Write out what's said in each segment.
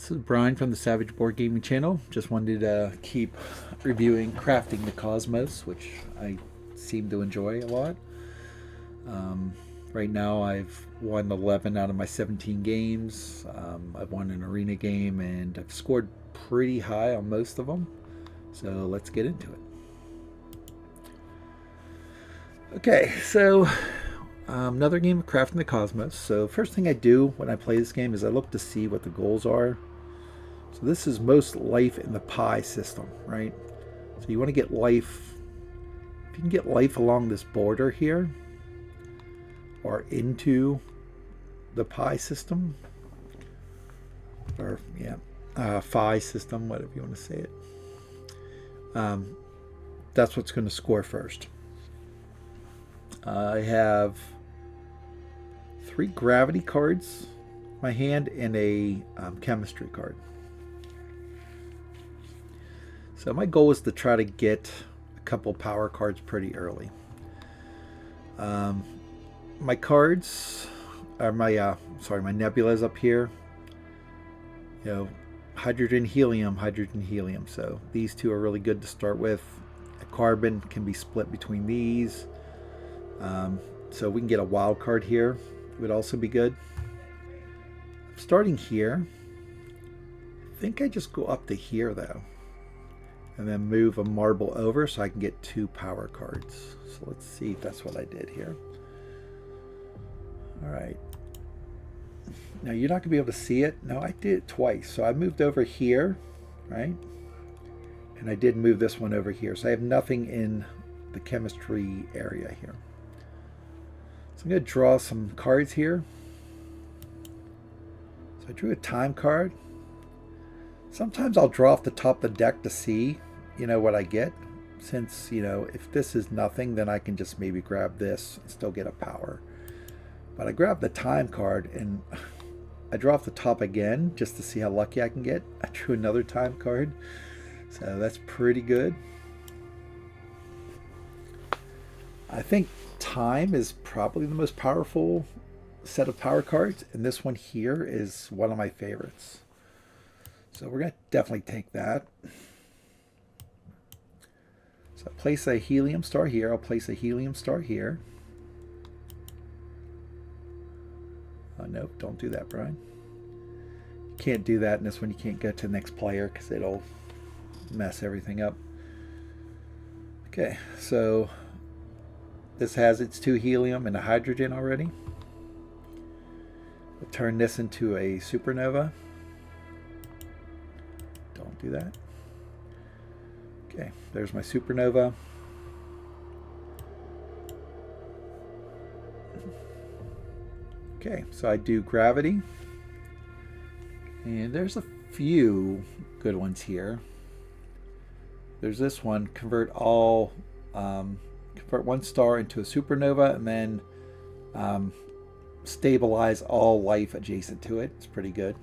This is Brian from the Savage Board Gaming channel. Just wanted to keep reviewing Crafting the Cosmos, which I seem to enjoy a lot. Right now I've won 11 out of my 17 games. I've won an arena game and I've scored pretty high on most of them. So let's get into it. Okay, so another game of Crafting the Cosmos. So first thing I do when I play this game is I look to see what the goals are. So this is most life in the pie system, right? So you want to get life. If you can get life along this border here, or into the pie system, or phi system, whatever you want to say it. That's what's going to score first. I have 3 gravity cards in my hand and a chemistry card. So my goal is to try to get a couple power cards pretty early. My cards are my nebulas up here. You know, hydrogen, helium, hydrogen, helium. So these two are really good to start with. A carbon can be split between these. So we can get a wild card here. It would also be good. Starting here, I think I just go up to here though, and then move a marble over so I can get 2 power cards. So let's see if that's what I did here. All right. Now you're not gonna be able to see it. No, I did it twice. So I moved over here, right? And I did move this one over here. So I have nothing in the chemistry area here. So I'm going to draw some cards here. So I drew a time card. Sometimes I'll draw off the top of the deck to see, what I get. Since, if this is nothing, then I can just maybe grab this and still get a power. But I grabbed the time card and I draw off the top again just to see how lucky I can get. I drew another time card. So that's pretty good. I think time is probably the most powerful set of power cards, and this one here is one of my favorites. So we're going to definitely take that. So I'll place a helium star here. I'll place a helium star here. Oh, no, don't do that, Brian. You can't do that in this one. You can't go to the next player because it'll mess everything up. Okay, so this has its 2 helium and a hydrogen already. We'll turn this into a supernova. Don't do that. Okay, there's my supernova. Okay, so I do gravity. And there's a few good ones here. There's this one, convert 1 star into a supernova, and then stabilize all life adjacent to it. It's pretty good.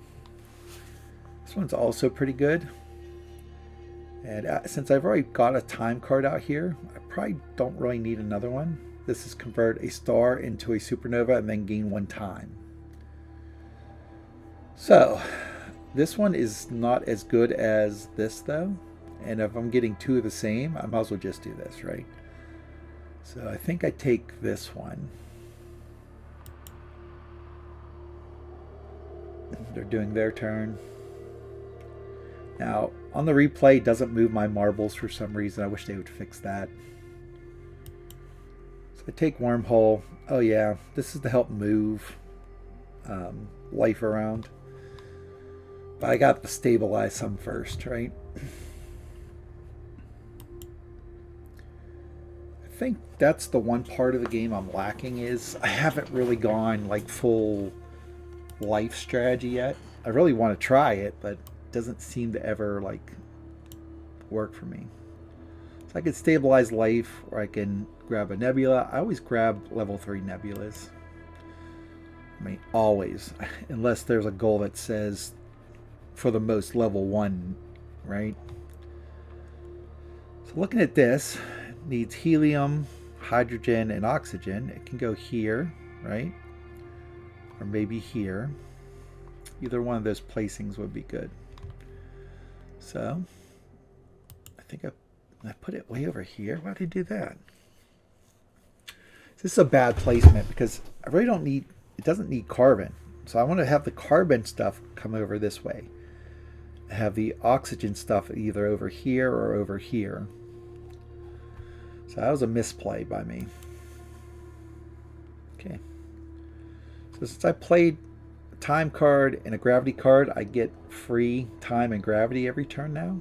This one's also pretty good. And since I've already got a time card out here, I probably don't really need another one. This is convert a star into a supernova and then gain 1 time. So this one is not as good as this though. And if I'm getting 2 of the same, I might as well just do this, right? So I think I take this one. They're doing their turn. Now, on the replay, it doesn't move my marbles for some reason. I wish they would fix that. So I take wormhole. Oh yeah, this is to help move life around. But I got to stabilize some first, right? I think that's the one part of the game I'm lacking is I haven't really gone like full life strategy yet. I really want to try it, but it doesn't seem to ever like work for me. So I could stabilize life, or I can grab a nebula. I always grab level 3 nebulas. I mean, always, unless there's a goal that says for the most level 1, right? So looking at this, it needs helium, hydrogen, and oxygen. It can go here, right? Or maybe here. Either one of those placings would be good. So I think I put it way over here. Why did I do that? This is a bad placement because I really don't need, it doesn't need carbon. So I want to have the carbon stuff come over this way. Have the oxygen stuff either over here or over here. So that was a misplay by me. Okay. So since I played a time card and a gravity card, I get free time and gravity every turn now.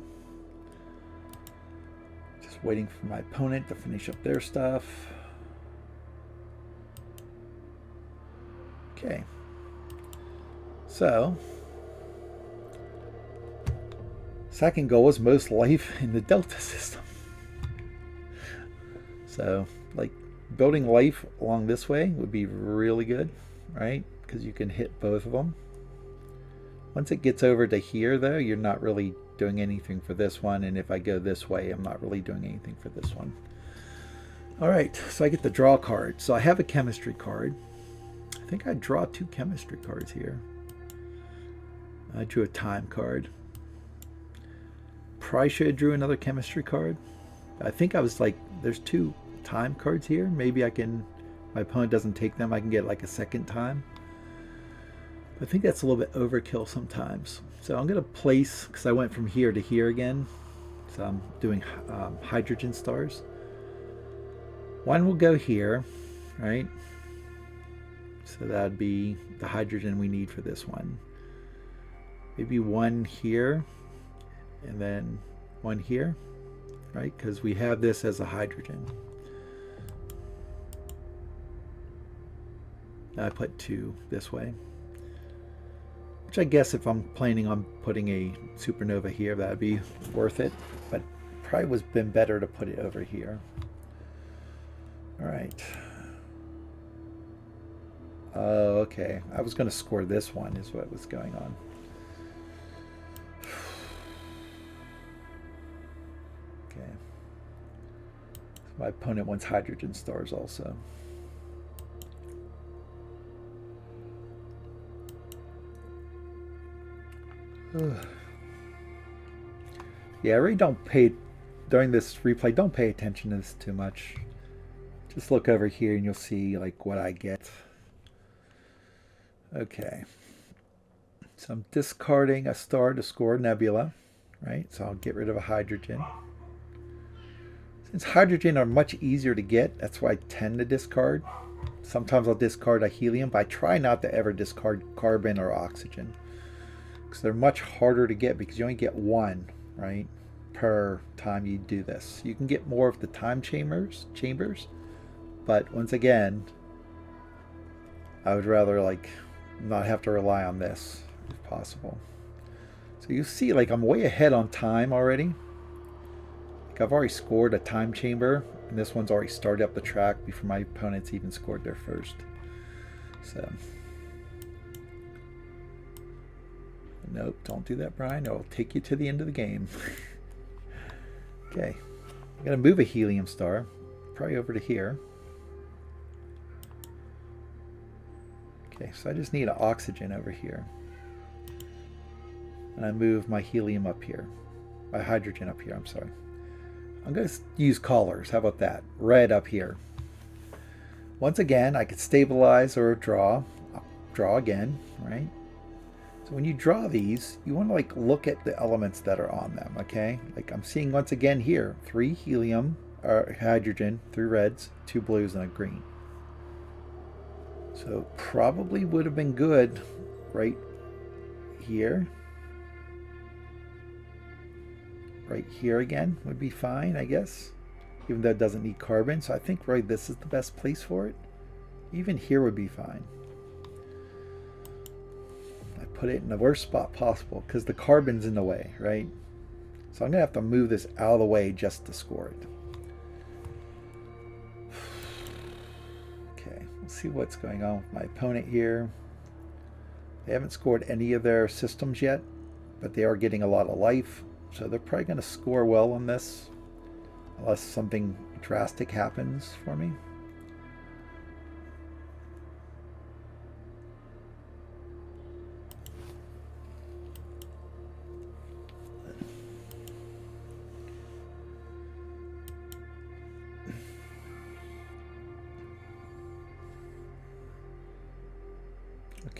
Just waiting for my opponent to finish up their stuff. Okay. So, second goal is most life in the Delta system. So, like, building life along this way would be really good, right? Because you can hit both of them. Once it gets over to here, though, you're not really doing anything for this one. And if I go this way, I'm not really doing anything for this one. All right, so I get the draw card. So I have a chemistry card. I think I draw 2 chemistry cards here. I drew a time card. Probably should have drew another chemistry card. I think I was like, there's 2 time cards here. Maybe I can, my opponent doesn't take them, I can get like a second time. I think that's a little bit overkill sometimes. So I'm going to place, because I went from here to here again. So I'm doing hydrogen stars. One will go here, right? So that'd be the hydrogen we need for this one. Maybe one here, and then one here, right? Because we have this as a hydrogen. I put 2 this way. Which I guess if I'm planning on putting a supernova here, that'd be worth it. But probably was been better to put it over here. All right. Oh, okay. I was going to score this one is what was going on. Okay. So my opponent wants hydrogen stars also. Yeah, I really don't pay, during this replay, don't pay attention to this too much. Just look over here and you'll see like what I get. Okay. So I'm discarding a star to score a nebula, right? So I'll get rid of a hydrogen. Since hydrogen are much easier to get, that's why I tend to discard. Sometimes I'll discard a helium, but I try not to ever discard carbon or oxygen. Because they're much harder to get because you only get 1, right, per time you do this. You can get more of the time chambers, but once again, I would rather like not have to rely on this if possible. So you see, like, I'm way ahead on time already. Like, I've already scored a time chamber, and this one's already started up the track before my opponents even scored their first. So. Nope, don't do that, Brian. It'll take you to the end of the game. Okay. I'm going to move a helium star. Probably over to here. Okay, so I just need an oxygen over here. And I move my helium up here. My hydrogen up here, I'm sorry. I'm going to use colors. How about that? Red up here. Once again, I could stabilize or draw. I'll draw again, right? So when you draw these, you want to like look at the elements that are on them, okay? Like I'm seeing once again here, 3 helium, or hydrogen, 3 reds, 2 blues, and a green. So probably would have been good right here. Right here again would be fine, I guess. Even though it doesn't need carbon. So I think right this is the best place for it. Even here would be fine. I put it in the worst spot possible because the carbon's in the way, right? So I'm going to have to move this out of the way just to score it. Okay, let's see what's going on with my opponent here. They haven't scored any of their systems yet, but they are getting a lot of life. So they're probably going to score well on this, unless something drastic happens for me.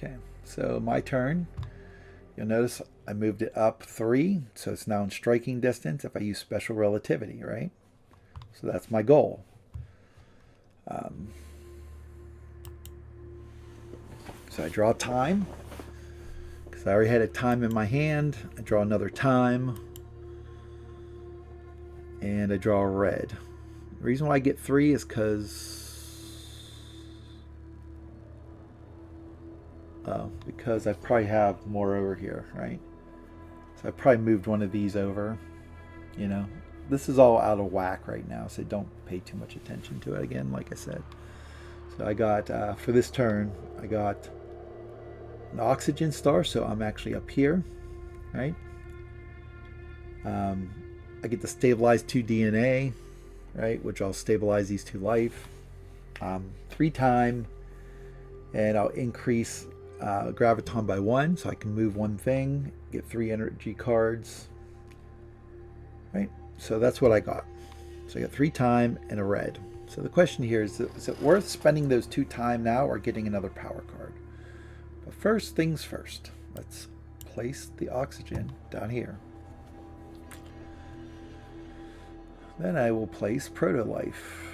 Okay, so my turn. You'll notice I moved it up 3, so it's now in striking distance if I use special relativity, right? So that's my goal. So I draw time, because I already had a time in my hand. I draw another time, and I draw a red. The reason why I get 3 is because I probably have more over here, right? So I probably moved one of these over, you know. This is all out of whack right now, so don't pay too much attention to it again, like I said. So I got, for this turn, I got an oxygen star, so I'm actually up here, right? I get to stabilize 2 DNA, right, which I'll stabilize these 2 life. 3 time, and I'll increase graviton by 1, so I can move 1 thing, get 3 energy cards, right? So that's what I got. So I got 3 time and a red. So the question here is it worth spending those 2 time now or getting another power card? But first things first, let's place the oxygen down here. Then I will place Proto-Life.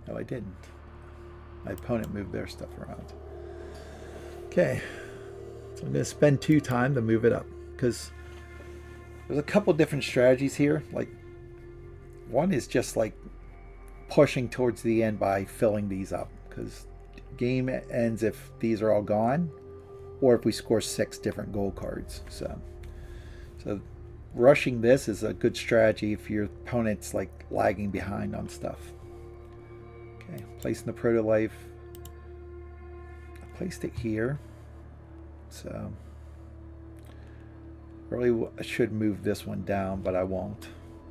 No, I didn't. My opponent moved their stuff around. Okay, so I'm going to spend 2 time to move it up, because there's a couple different strategies here. Like, one is just like pushing towards the end by filling these up, because game ends if these are all gone, or if we score 6 different gold cards. So rushing this is a good strategy if your opponent's like lagging behind on stuff. Okay, placing the Proto-Life. I placed it here. So really I should move this one down, but I won't.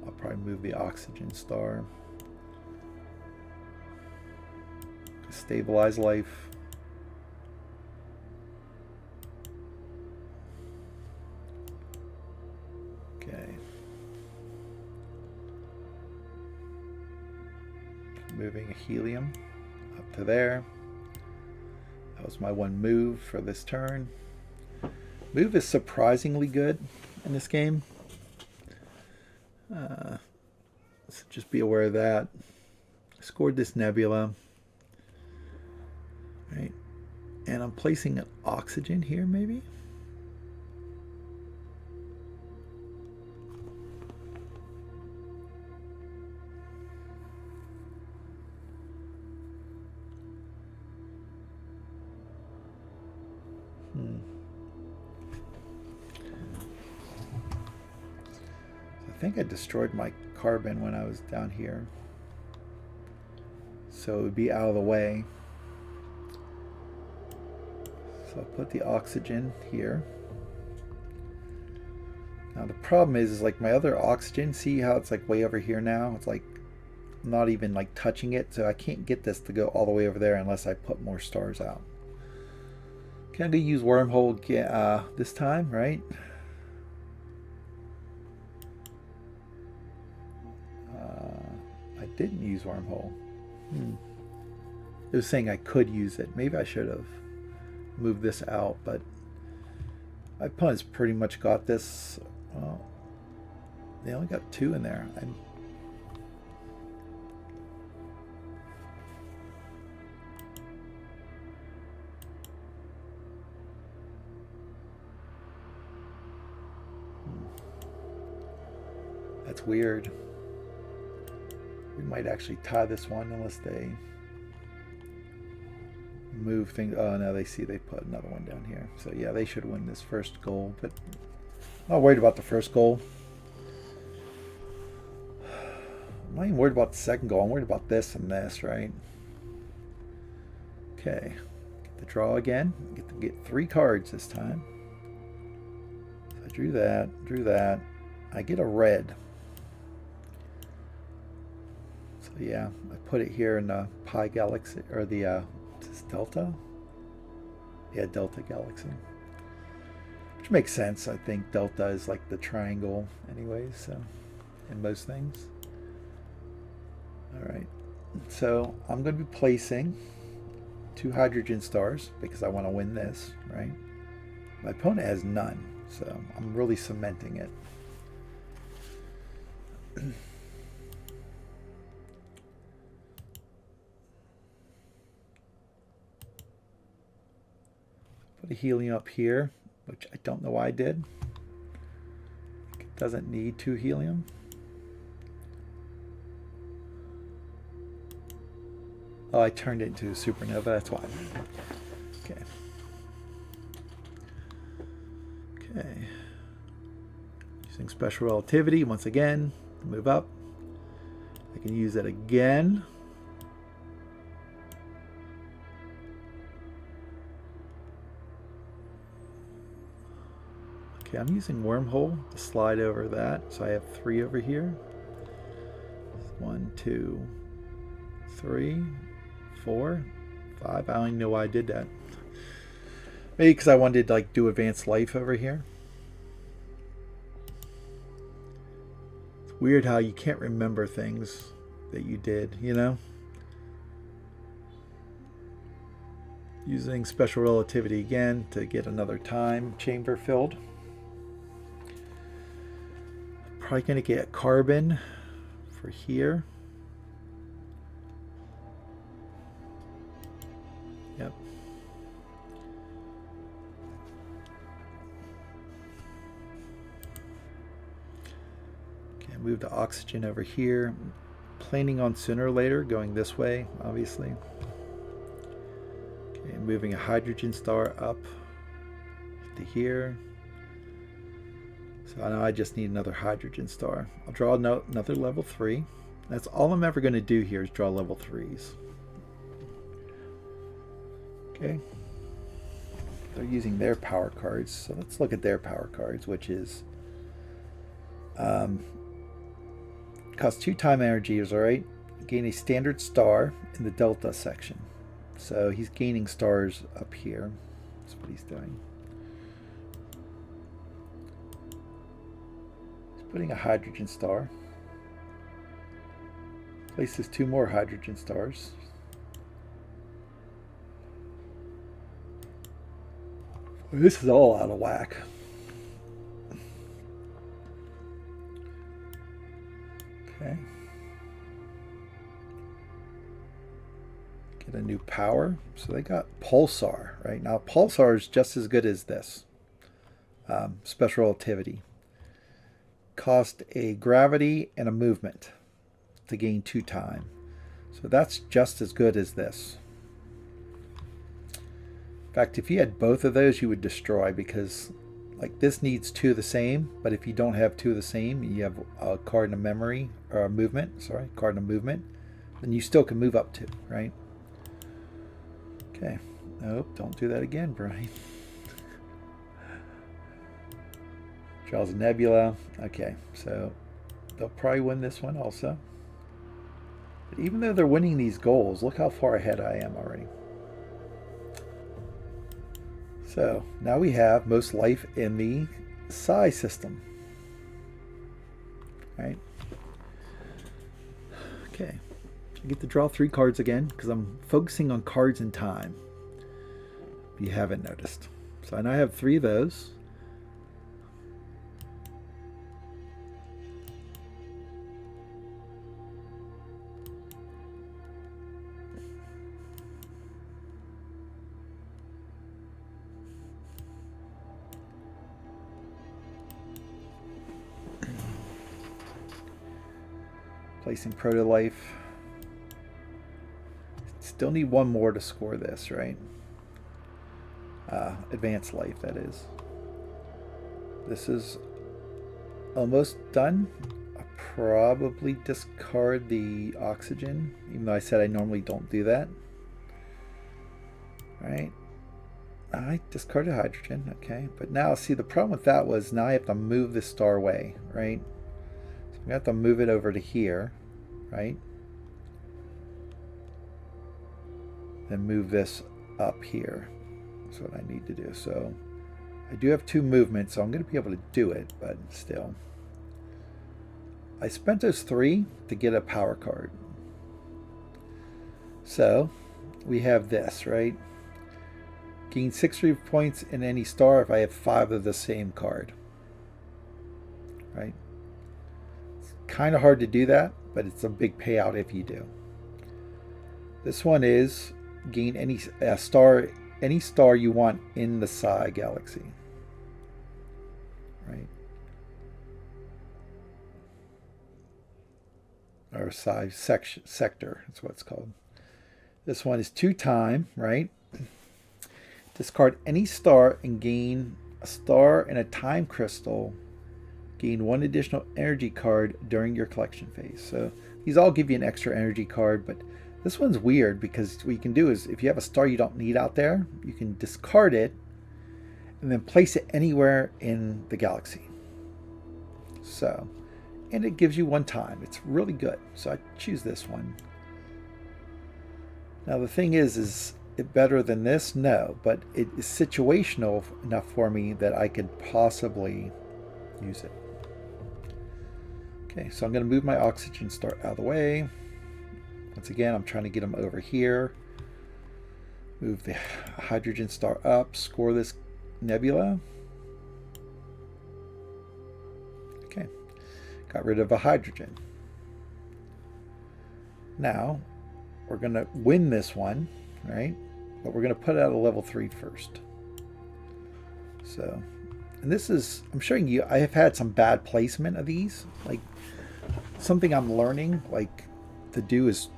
I'll probably move the oxygen star. Stabilize life. Okay. Moving a helium up to there. That was my 1 move for this turn. Move is surprisingly good in this game. So just be aware of that. I scored this nebula. Right. And I'm placing an oxygen here, maybe? I think I destroyed my carbon when I was down here, so it would be out of the way. So I'll put the oxygen here. Now the problem is like my other oxygen, see how it's like way over here now? It's like not even like touching it, so I can't get this to go all the way over there unless I put more stars out. Okay, I'm gonna use wormhole this time, right? I didn't use wormhole. It was saying I could use it. Maybe I should have moved this out, but my opponent's pretty much got this. Well, they only got 2 in there. That's weird. We might actually tie this one unless they move things. Oh no, they see they put another one down here. So yeah, they should win this first goal, but I'm not worried about the first goal. I'm not even worried about the second goal. I'm worried about this and this, right? Okay, get the draw again. Get to get 3 cards this time. So I drew that. I get a red. So yeah, I put it here in the Pi Galaxy, or the is this Delta? Yeah, Delta Galaxy. Which makes sense. I think Delta is like the triangle anyways, so in most things. Alright. So I'm going to be placing 2 hydrogen stars because I want to win this, right? My opponent has none, so I'm really cementing it. Put a helium up here, which I don't know why I did. It doesn't need 2 helium. Oh, I turned it into a supernova, that's why. Okay. Okay. Using special relativity once again, move up. I can use it again. Okay, I'm using wormhole to slide over that, so I have 3 over here. 1, 2, 3, 4, 5. I don't even know why I did that. Maybe because I wanted to like do advanced life over here. It's weird how you can't remember things that you did, you know? Using special relativity again to get another time chamber filled. Probably going to get carbon for here. Yep. Okay, move the oxygen over here. Planning on sooner or later going this way, obviously. Okay, moving a hydrogen star up to here. So now I just need another hydrogen star. I'll draw another level 3. That's all I'm ever going to do here is draw level 3s. Okay. They're using their power cards, so let's look at their power cards, which is costs 2 time energies, alright? Gain a standard star in the delta section. So he's gaining stars up here. That's what he's doing. Putting a hydrogen star. Places 2 more hydrogen stars. This is all out of whack. Okay. Get a new power. So they got pulsar, right? Now pulsar is just as good as this. Special relativity. Cost a gravity and a movement to gain 2 time. So that's just as good as this. In fact, if you had both of those, you would destroy, because like this needs 2 of the same, but if you don't have 2 of the same, you have a card of memory, or a movement, sorry, card of movement, then you still can move up 2, right? Okay. Nope, don't do that again, Brian. Draws a nebula. Okay, so they'll probably win this one also. But even though they're winning these goals, look how far ahead I am already. So now we have most life in the psi system. Right? Okay. I get to draw 3 cards again because I'm focusing on cards and time. If you haven't noticed. So now I have 3 of those. Placing proto-life. Still need 1 more to score this, right? Advanced life, that is. This is almost done. I'll probably discard the oxygen, even though I said I normally don't do that. Right? I discarded hydrogen, okay. But now, see, the problem with that was now I have to move this star away, right? So we have to move it over to here, right? Then move this up here. That's what I need to do. So I do have 2 movements, so I'm going to be able to do it, but still. I spent those 3 to get a power card. So we have this, right? Gain 60 points in any star if I have 5 of the same card. Right? It's kind of hard to do that, but it's a big payout if you do. This one is gain any star you want in the Psi galaxy. Right? Or Psi sector, that's what it's called. This one is 2-time, right? Discard any star and gain a star and a time crystal. Gain 1 additional energy card during your collection phase. So these all give you an extra energy card, but this one's weird because what you can do is if you have a star you don't need out there, you can discard it and then place it anywhere in the galaxy. So, and it gives you 1 time. It's really good. So I choose this one. Now the thing is it better than this? No, but it is situational enough for me that I could possibly use it. Okay, so I'm going to move my oxygen star out of the way. Once again, I'm trying to get them over here. Move the hydrogen star up, score this nebula. Okay, got rid of a hydrogen. Now, we're going to win this one, right? But we're going to put it at a level 3 first. So, and this is, I'm showing you, I have had some bad placement of these. Like, something I'm learning, like, to do is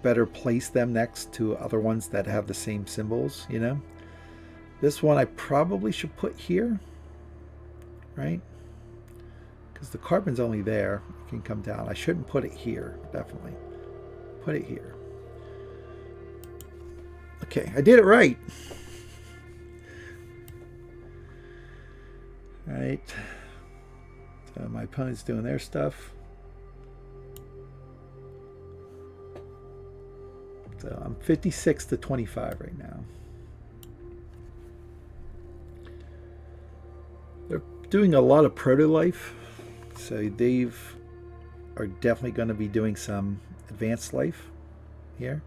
better place them next to other ones that have the same symbols, you know? This one I probably should put here, right? Because the carbon's only there. It can come down. I shouldn't put it here, definitely. Put it here. Okay, I did it right. Right. So my opponent's doing their stuff. So I'm 56 to 25 right now. They're doing a lot of proto-life. So they are definitely going to be doing some advanced life here.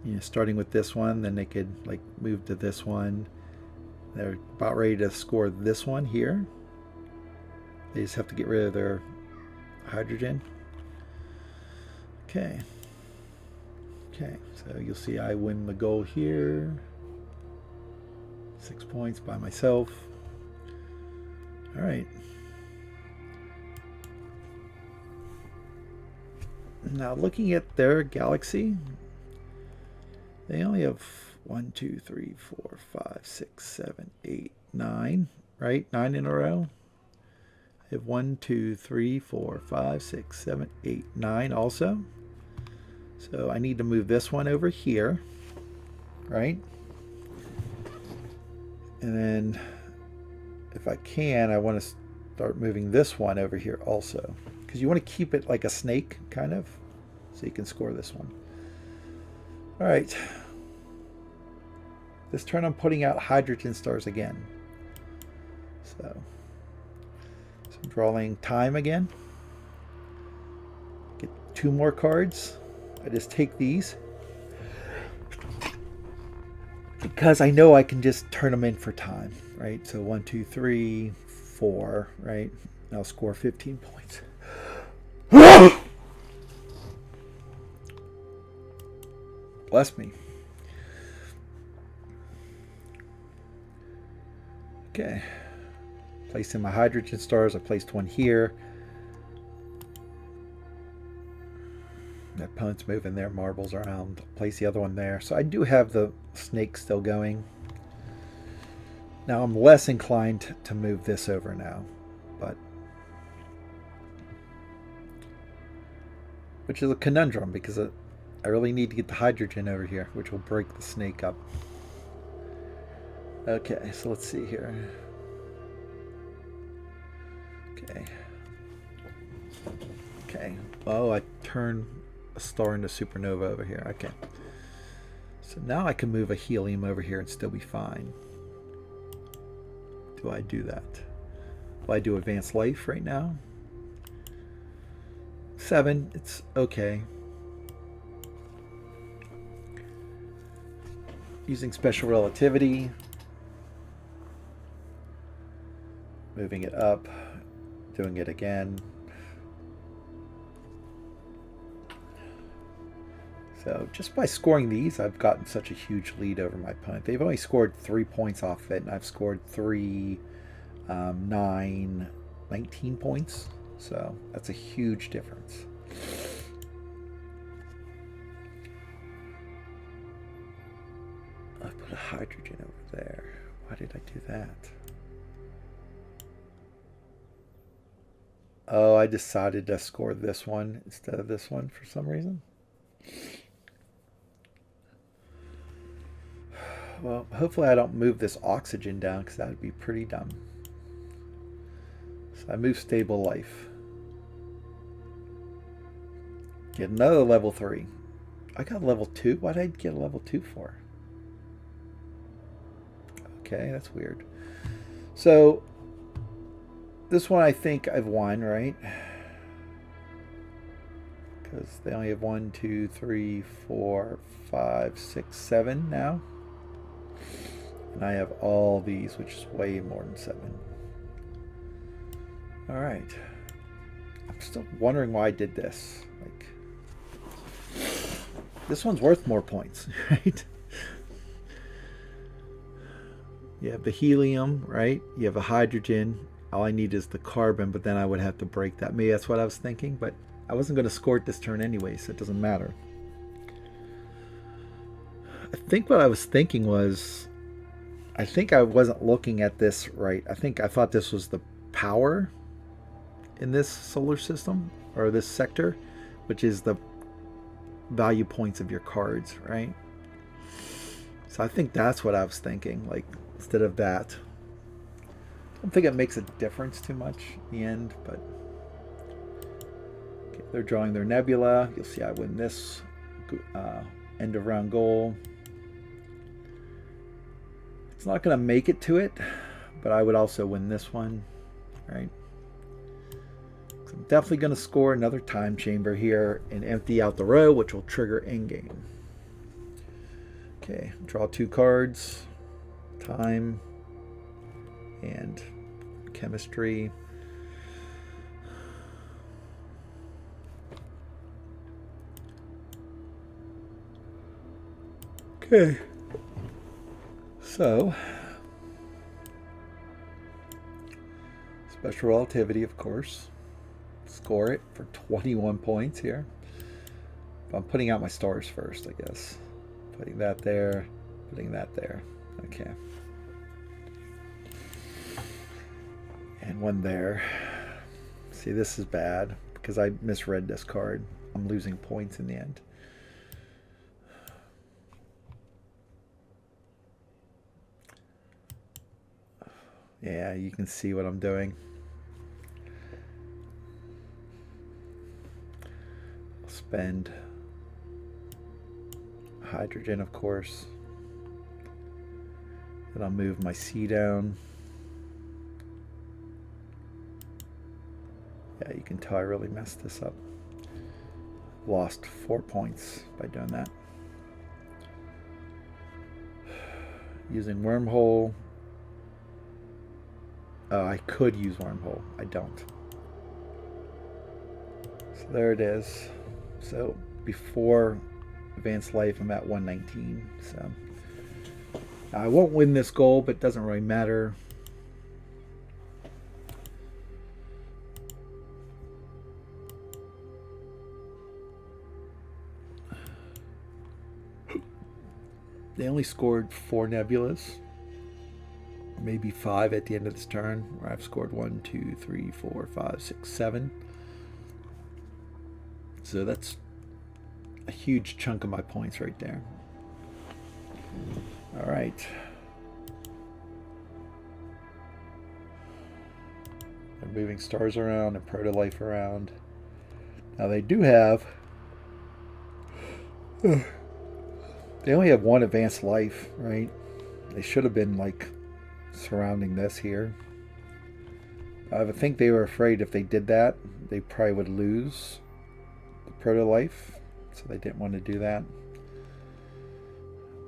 You know, starting with this one, then they could like move to this one. They're about ready to score this one here. They just have to get rid of their hydrogen. Okay. Okay, so you'll see I win the goal here. 6 points by myself. All right. Now looking at their galaxy, they only have 1, 2, 3, 4, 5, 6, 7, 8, 9, right? 9 in a row. I have 1, 2, 3, 4, 5, 6, 7, 8, 9 also. So I need to move this one over here, right? And then if I can, I want to start moving this one over here also. Because you want to keep it like a snake, kind of. So you can score this one. All right. This turn I'm putting out hydrogen stars again. So I'm drawing time again. Get 2 more cards. I just take these because I know I can just turn them in for time, right? So 1, 2, 3, 4, right? I'll score 15 points. Bless me. Okay. Placing my hydrogen stars. I placed one here. My opponent's moving their marbles around. Place the other one there. So I do have the snake still going. Now I'm less inclined to move this over now, but which is a conundrum because I really need to get the hydrogen over here, which will break the snake up. Okay, so let's see here. Okay. Oh, I turn a star into supernova over here. Okay. So now I can move a helium over here and still be fine. Do I do that? Will I do advanced life right now? 7. It's okay. Using special relativity. Moving it up. Doing it again. So just by scoring these, I've gotten such a huge lead over my opponent. They've only scored 3 points off it, and I've scored 3, 9, 19 points. So that's a huge difference. I put a hydrogen over there. Why did I do that? Oh, I decided to score this one instead of this one for some reason. Well, hopefully I don't move this oxygen down because that would be pretty dumb. So I move stable life. Get another level 3. I got level 2. Why did I get a level 2 for? Okay, that's weird. So this one I think I've won, right? Because they only have 1, 2, 3, 4, 5, 6, 7 now. And I have all these, which is way more than 7. All right. I'm still wondering why I did this. Like, this one's worth more points, right? You have the helium, right? You have a hydrogen. All I need is the carbon, but then I would have to break that. Maybe that's what I was thinking, but I wasn't going to score it this turn anyway, so it doesn't matter. I think what I was thinking was, I think I wasn't looking at this right. I thought this was the power in this solar system, or this sector, which is the value points of your cards, right? So I think that's what I was thinking, like, instead of that. I don't think it makes a difference too much in the end, but okay, they're drawing their nebula. You'll see I win this end of round goal. It's not going to make it to it, but I would also win this one, right? So I'm definitely going to score another time chamber here and empty out the row, which will trigger endgame. Okay, draw 2 cards, time and chemistry. Okay, so special relativity, of course. Score it for 21 points here. I'm putting out my stars first, I guess. Putting that there, putting that there. Okay. And one there. See, this is bad because I misread this card. I'm losing points in the end. Yeah, you can see what I'm doing. I'll spend hydrogen, of course. Then I'll move my C down. Yeah, you can tell I really messed this up. Lost 4 points by doing that. Using wormhole. Oh, I could use wormhole. I don't. So there it is. So before advanced life, I'm at 119. So I won't win this goal, but it doesn't really matter. They only scored 4 nebulas, maybe 5 at the end of this turn, where I've scored 1, 2, 3, 4, 5, 6, 7. So that's a huge chunk of my points right there. All right. They're moving stars around and proto-life around. Now they do have... They only have 1 advanced life, right? They should have been, like, surrounding this here. I think they were afraid if they did that, they probably would lose the proto-life. So they didn't want to do that.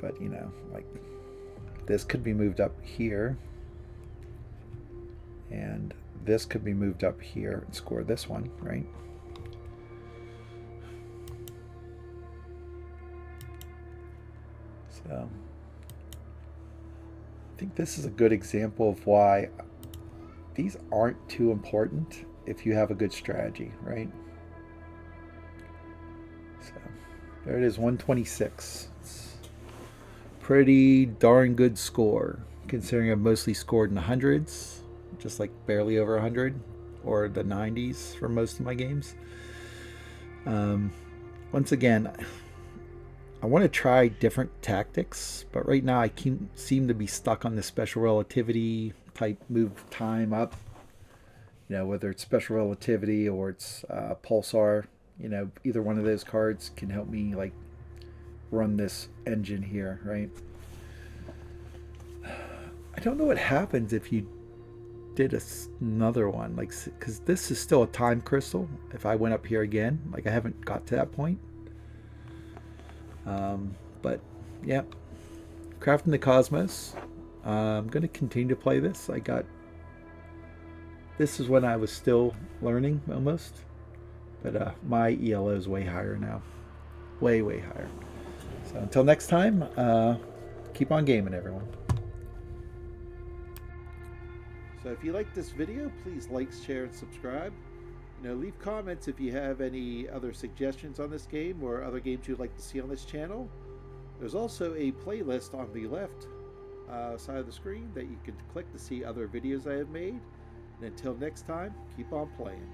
But, you know, like this could be moved up here. And this could be moved up here and score this one, right? So I think this is a good example of why these aren't too important if you have a good strategy, right? So there it is, 126. It's pretty darn good score, considering I've mostly scored in the hundreds, just like barely over 100, or the 90s for most of my games. Once again, I want to try different tactics, but right now I seem to be stuck on the special relativity type move time up. You know, whether it's special relativity or it's pulsar, you know, either one of those cards can help me like run this engine here, right? I don't know what happens if you did another one, like, because this is still a time crystal. If I went up here again, like I haven't got to that point. But yeah, Crafting the Cosmos. I'm going to continue to play this. This is when I was still learning almost, but my ELO is way higher now, way higher. So until next time, keep on gaming, everyone. So if you like this video, please like, share, and subscribe. You know, leave comments if you have any other suggestions on this game or other games you'd like to see on this channel. There's also a playlist on the left side of the screen that you can click to see other videos I have made. And until next time, keep on playing.